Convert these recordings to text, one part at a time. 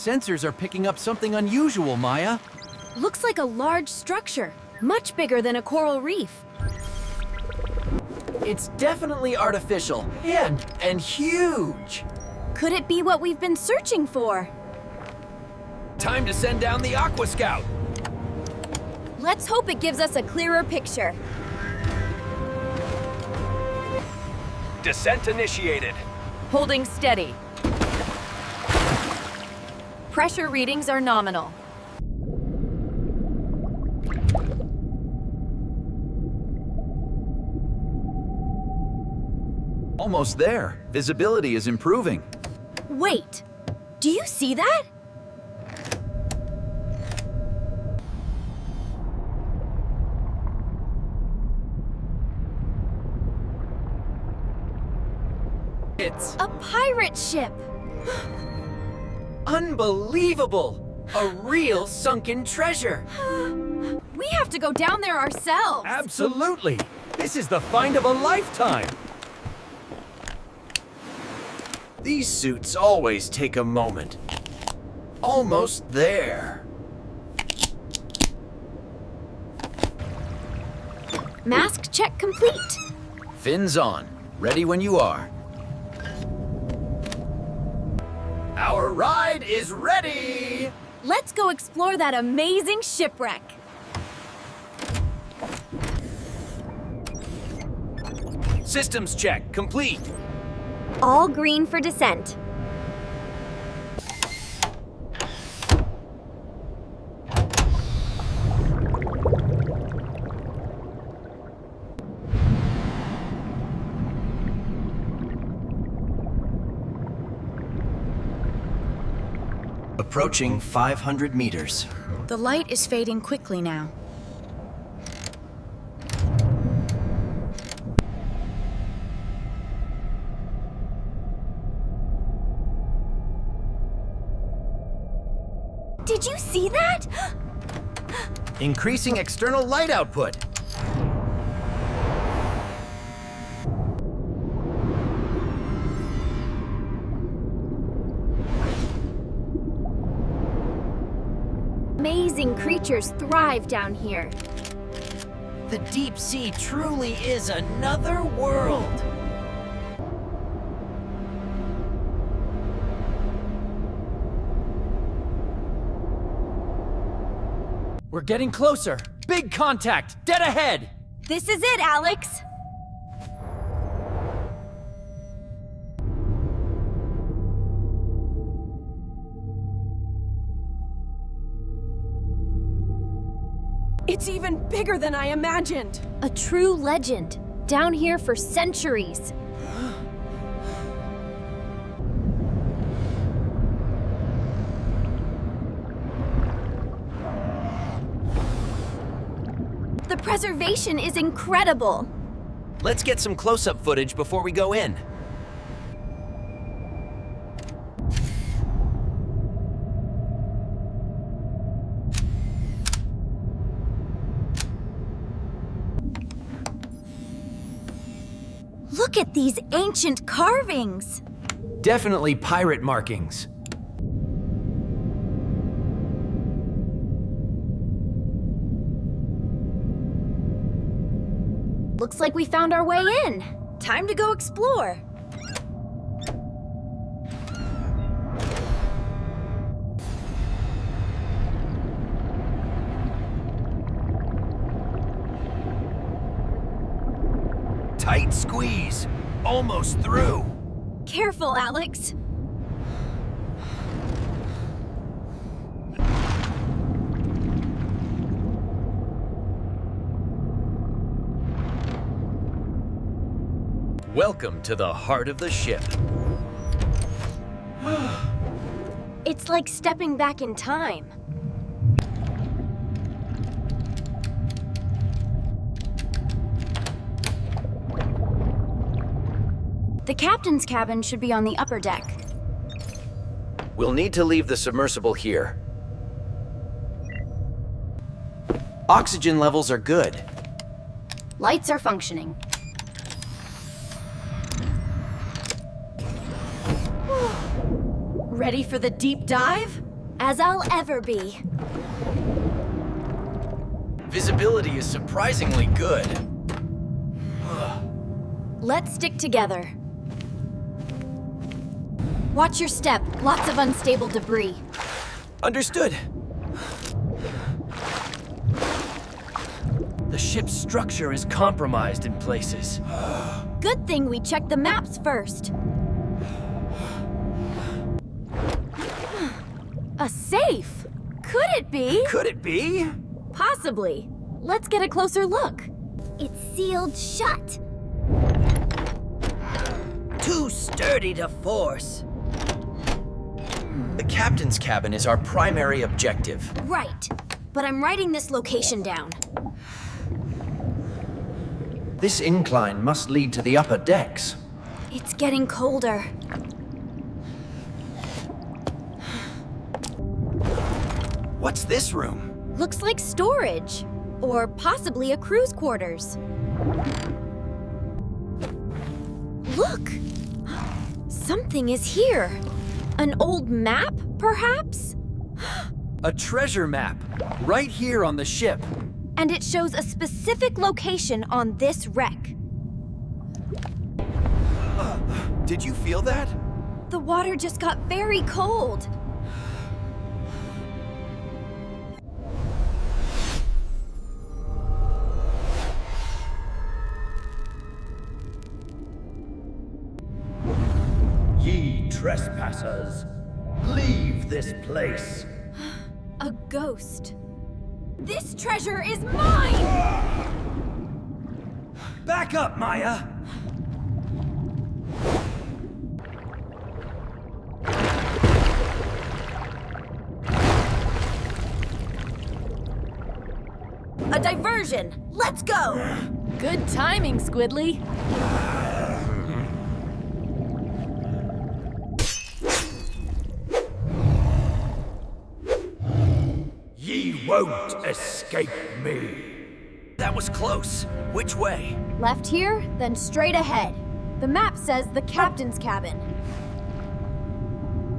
Sensors are picking up something unusual, Maya. Looks like a large structure, much bigger than a coral reef. It's definitely artificial and huge. Could it be what we've been searching for? Time to send down the Aqua Scout. Let's hope it gives us a clearer picture. Descent initiated. Holding steady. Pressure readings are nominal. Almost there. Visibility is improving. Wait, do you see that? It's a pirate ship! unbelievable! A real sunken treasure! We have to go down there ourselves! Absolutely! This is the find of a lifetime! These suits always take a moment. Almost there. Mask check complete. Fins on. Ready when you are. Our ride is ready! Let's go explore that amazing shipwreck. Systems check complete. All green for descent. Approaching 500 meters. The light is fading quickly now. Did you see that? Increasing external light output. Amazing creatures thrive down here. The deep sea truly is another world. We're getting closer. Big contact, dead ahead. This is it, Alex. It's even bigger than I imagined. A true legend, down here for centuries. The preservation is incredible. Let's get some close-up footage before we go in. Look at these ancient carvings. Definitely pirate markings. Looks like we found our way in. Time to go explore. Tight squeeze. Almost through. Careful, Alex. Welcome to the heart of the ship. It's like stepping back in time. The captain's cabin should be on the upper deck. We'll need to leave the submersible here. Oxygen levels are good. Lights are functioning. Ready for the deep dive? As I'll ever be. Visibility is surprisingly good. Let's stick together. Watch your step. Lots of unstable debris. Understood. The ship's structure is compromised in places. Good thing we checked the maps first. A safe? Could it be? Could it be? Possibly. Let's get a closer look. It's sealed shut. Too sturdy to force. The captain's cabin is our primary objective. Right. But I'm writing this location down. This incline must lead to the upper decks. It's getting colder. What's this room? Looks like storage. Or possibly a crew's quarters. Look! Something is here. An old map, perhaps? A treasure map, right here on the ship. And it shows a specific location on this wreck. Did you feel that? The water just got very cold. Ye trespassers, leave this place. A ghost. This treasure is mine! Back up, Maya! A diversion! Let's go! Good timing, Squidley. Ye won't escape me. That was close. Which way? Left here, then straight ahead. The map says the captain's cabin.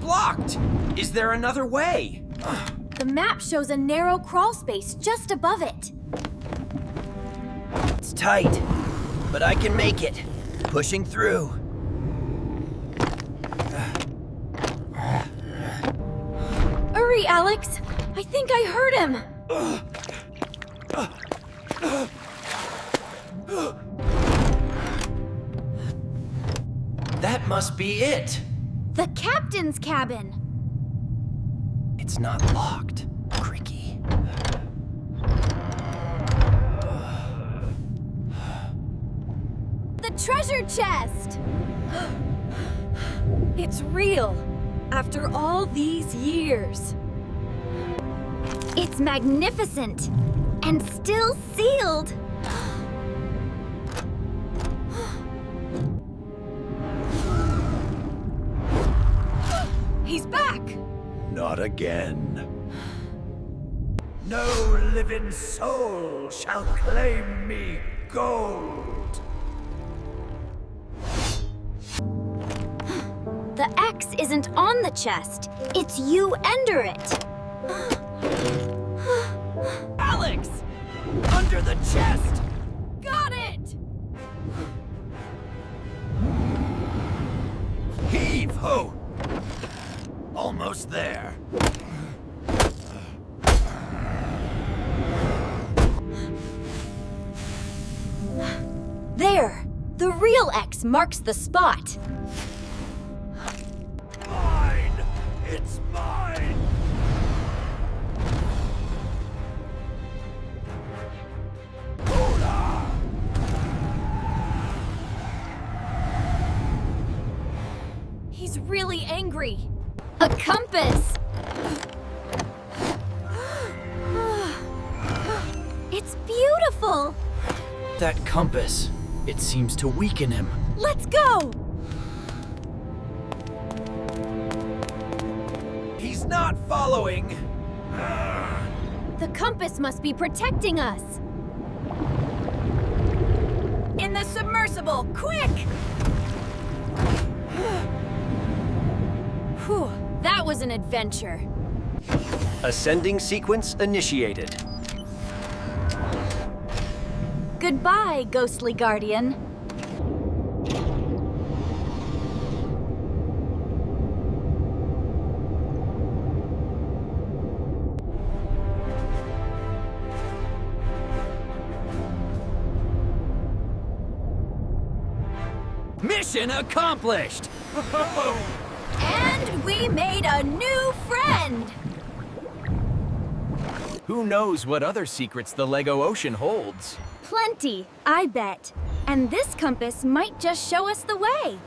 Blocked! Is there another way? The map shows a narrow crawl space just above it. It's tight, but I can make it. Pushing through. Hurry, Alex! I think I heard him! That must be it. The captain's cabin! It's not locked. Creaky. The treasure chest! It's real, after all these years. It's magnificent, and still sealed. He's back! Not again. No living soul shall claim me gold. The X isn't on the chest. It's you under it. Alex! Under the chest! Got it! Heave ho! Almost there. There! The real X marks the spot. Mine! It's mine! Hola! He's really angry. A compass! It's beautiful! That compass. It seems to weaken him. Let's go! He's not following. The compass must be protecting us. In the submersible, quick! Whew, that was an adventure. Ascending sequence initiated. Goodbye, ghostly guardian. Mission accomplished! And we made a new friend! Who knows what other secrets the Lego Ocean holds? Plenty, I bet. And this compass might just show us the way.